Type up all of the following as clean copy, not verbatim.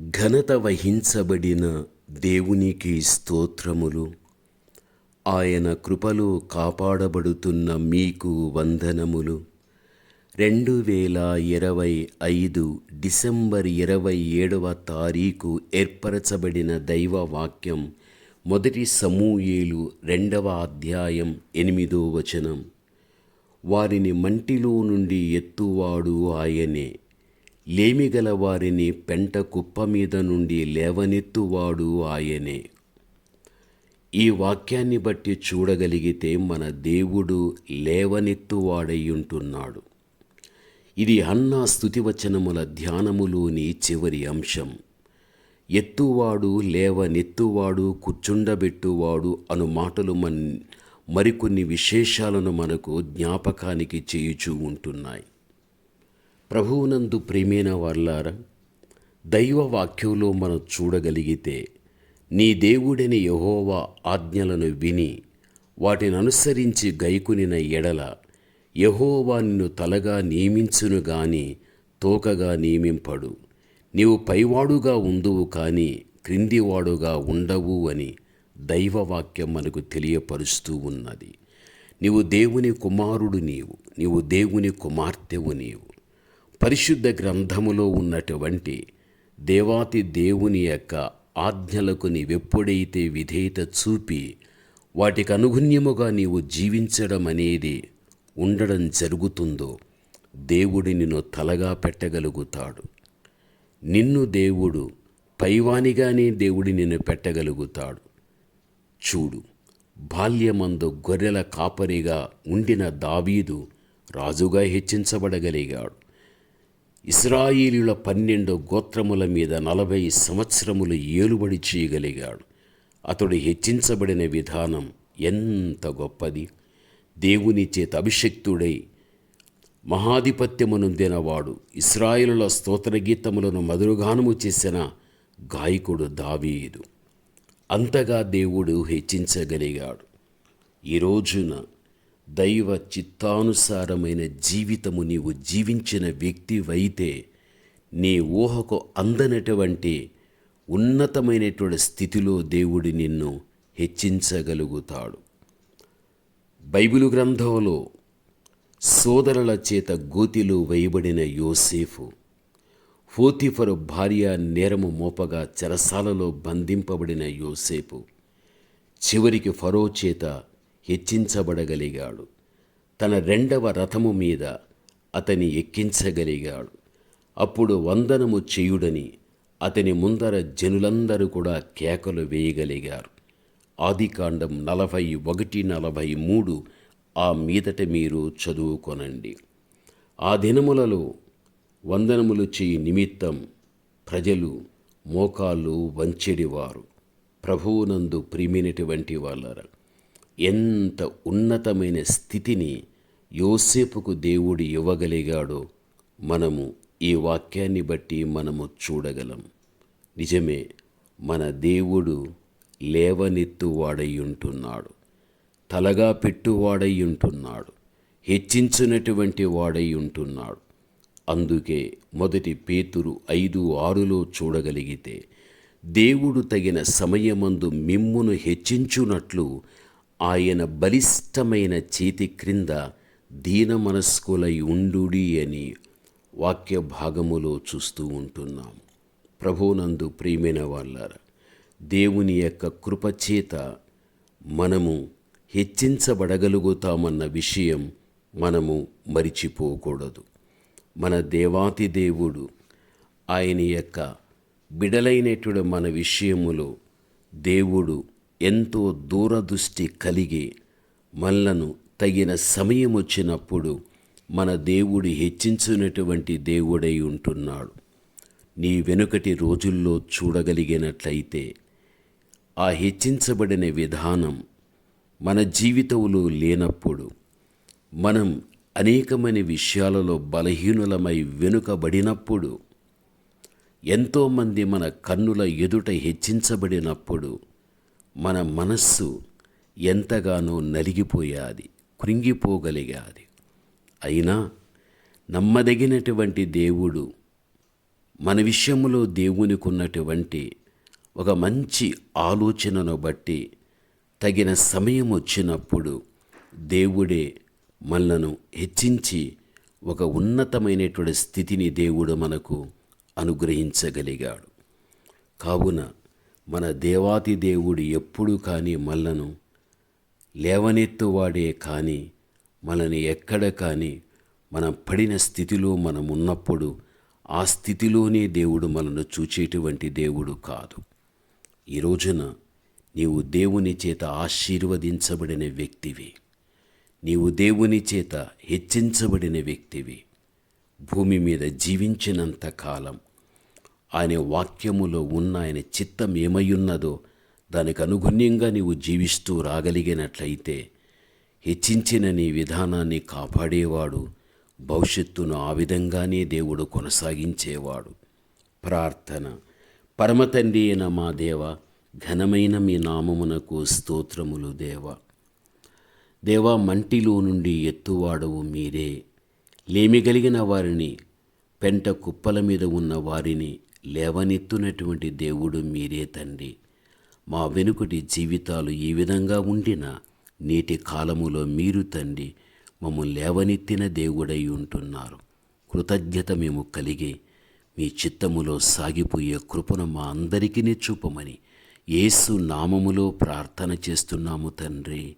ఘనత వహించబడిన దేవునికి స్తోత్రములు. ఆయన కృపలో కాపాడబడుతున్న మీకు వందనములు. 2025 డిసెంబర్ 27వ తారీఖు ఏర్పరచబడిన దైవ వాక్యం మొదటి సమూయేలు 2వ అధ్యాయం 8వ వచనం. వారిని మంటిలో నుండి ఎత్తువాడు ఆయనే, లేమిగల వారిని పెంట కుప్ప మీద నుండి లేవనెత్తువాడు ఆయనే. ఈ వాక్యాన్ని బట్టి చూడగలిగితే మన దేవుడు లేవనెత్తువాడై ఉంటున్నాడు. ఇది హన్నా స్తుతివచనముల ధ్యానములోని చివరి అంశం. ఎత్తువాడు, లేవనెత్తువాడు, కూర్చుండబెట్టువాడు అను మాటలు మరికొన్ని విశేషాలను మనకు జ్ఞాపకానికి చేయుచూ ఉంటున్నాయి. ప్రభువునందు ప్రియమైన వారలారా, దైవ వాక్యంలో మనం చూడగలిగితే, నీ దేవుడైన యెహోవా ఆజ్ఞలను విని వాటిని అనుసరించి గైకొనిన ఎడల యెహోవా నిన్ను తలగా నియమించును గాని తోకగా నియమింపడు. నీవు పైవాడుగా ఉందువు కానీ క్రిందివాడుగా ఉండవు అని దైవవాక్యం మనకు తెలియపరుస్తూ ఉన్నది. నీవు దేవుని కుమారుడు, నీవు దేవుని కుమార్తెవు. నీవు పరిశుద్ధ గ్రంథములో ఉన్నటువంటి దేవాతి దేవుని యొక్క ఆజ్ఞలకు నీవెప్పుడైతే విధేయత చూపి వాటికి అనుగుణ్యముగా నీవు జీవించడం అనేది ఉండడం జరుగుతుందో, దేవుడు నిన్ను తలగా పెట్టగలుగుతాడు. నిన్ను దేవుడు పైవానిగానే దేవుడు నిన్ను పెట్టగలుగుతాడు. చూడు, బాల్యమందు గొర్రెల కాపరిగా ఉండిన దావీదు రాజుగా హెచ్చించబడగలిగాడు. ఇశ్రాయేలీయుల 12 గోత్రముల మీద 40 సంవత్సరములు ఏలుబడి చేయగలిగాడు. అతడు హెచ్చించబడిన విధానం ఎంత గొప్పది! దేవుని చేత అభిషక్తుడై మహాధిపత్యమునొందినవాడు, ఇశ్రాయేలుల స్తోత్రగీతములను మధురగానము చేసిన గాయకుడు దావీదు. అంతగా దేవుడు హెచ్చించగలిగాడు. ఈ రోజున దైవ చిత్తానుసారమైన జీవితము నీవు జీవించిన వ్యక్తివైతే నీ ఊహకు అందనటువంటి ఉన్నతమైనటువంటి స్థితిలో దేవుడు నిన్ను హెచ్చించగలుగుతాడు. బైబిలు గ్రంథంలో సోదరుల చేత గోతిలో వేయబడిన యోసేపు, పోతీఫరు భార్య నేరము మోపగా చెరసాలలో బంధింపబడిన యోసేపు చివరికి ఫరో చేత హెచ్చించబడగలిగాడు. తన 2వ రథము మీద అతని ఎక్కించగలిగాడు. అప్పుడు వందనము చేయుడని అతని ముందర జనులందరూ కూడా కేకలు వేయగలిగారు. ఆదికాండం 41-43 ఆ మీదట మీరు చదువుకొనండి. ఆ దినములలో వందనములు చేయి నిమిత్తం ప్రజలు మోకాళ్ళు వంచెడివారు. ప్రభువునందు ప్రియమైనటువంటి వాళ్ళరా, ఎంత ఉన్నతమైన స్థితిని యోసేపుకు దేవుడు ఇవ్వగలిగాడో మనము ఈ వాక్యాన్ని బట్టి మనము చూడగలం. నిజమే, మన దేవుడు లేవనెత్తువాడై ఉంటున్నాడు, తలగా పెట్టువాడై ఉంటున్నాడు, హెచ్చించినటువంటి వాడై ఉంటున్నాడు. అందుకే మొదటి పేతురు 5:6లో చూడగలిగితే, దేవుడు తగిన సమయమందు మిమ్మును హెచ్చించునట్లు ఆయన బలిష్టమైన చేతి క్రింద దీన మనస్కులై ఉండుడి అని వాక్య భాగములో చూస్తూ ఉంటున్నాం. ప్రభువునందు ప్రియమైన వాళ్ళారా, దేవుని యొక్క కృపచేత మనము హెచ్చించబడగలుగుతామన్న విషయం మనము మరిచిపోకూడదు. మన దేవాతి దేవుడు ఆయన యొక్క బిడలైనటువంటి మన విషయములో దేవుడు ఎంతో దూరదృష్టి కలిగి మనలను తగిన సమయం వచ్చినప్పుడు మన దేవుడు హెచ్చించినటువంటి దేవుడై ఉంటున్నాడు. నీ వెనుకటి రోజుల్లో చూడగలిగినట్లయితే ఆ హెచ్చించబడిన విధానం మన జీవితంలో లేనప్పుడు మనం అనేకమైన విషయాలలో బలహీనులమై వెనుకబడినప్పుడు, ఎంతోమంది మన కన్నుల ఎదుట హెచ్చించబడినప్పుడు మన మనస్సు ఎంతగానో నలిగిపోయాది, కృంగిపోగలిగాది. అయినా నమ్మదగినటువంటి దేవుడు మన విషయంలో దేవునికి ఉన్నటువంటి ఒక మంచి ఆలోచనను బట్టి తగిన సమయం వచ్చినప్పుడు దేవుడే మనలను హెచ్చించి ఒక ఉన్నతమైనటువంటి స్థితిని దేవుడు మనకు అనుగ్రహించగలిగాడు. కావున మన దేవాతి దేవుడు ఎప్పుడు కానీ మనలను లేవనెత్తువాడే కానీ మనని ఎక్కడ కానీ మనం పడిన స్థితిలో మనం ఉన్నప్పుడు ఆ స్థితిలోనే దేవుడు మనను చూచేటువంటి దేవుడు కాదు. ఈ రోజున నీవు దేవుని చేత ఆశీర్వదించబడిన వ్యక్తివి. నీవు దేవుని చేత హెచ్చించబడిన వ్యక్తివి. భూమి మీద జీవించినంత కాలం ఆయన వాక్యములో ఉన్న ఆయన చిత్తం ఏమయ్యున్నదో దానికి అనుగుణ్యంగా నీవు జీవిస్తూ రాగలిగినట్లయితే హెచ్చించిన నీ విధానాన్ని కాపాడేవాడు, భవిష్యత్తును ఆ విధంగానే దేవుడు కొనసాగించేవాడు. ప్రార్థన. పరమతండ్రి అయిన మా దేవ, ఘనమైన మీ నామమునకు స్తోత్రములు దేవా. దేవా, మంటిలో నుండి ఎత్తువాడవు మీరే. లేమిగలిగిన వారిని, పెంట కుప్పల మీద ఉన్న వారిని లేవనెత్తునటువంటి దేవుడు మీరే తండ్రి. మా వెనుకటి జీవితాలు ఈ విధంగా ఉండిన నేటి కాలములో మీరు తండ్రి మమ్మల్ని లేవనెత్తిన దేవుడై ఉంటున్నారు. కృతజ్ఞత మేము కలిగి మీ చిత్తములో సాగిపోయే కృపను మా అందరికీ చూపమని యేసు నామములో ప్రార్థన చేస్తున్నాము తండ్రి.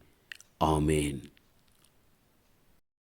ఆమేన్.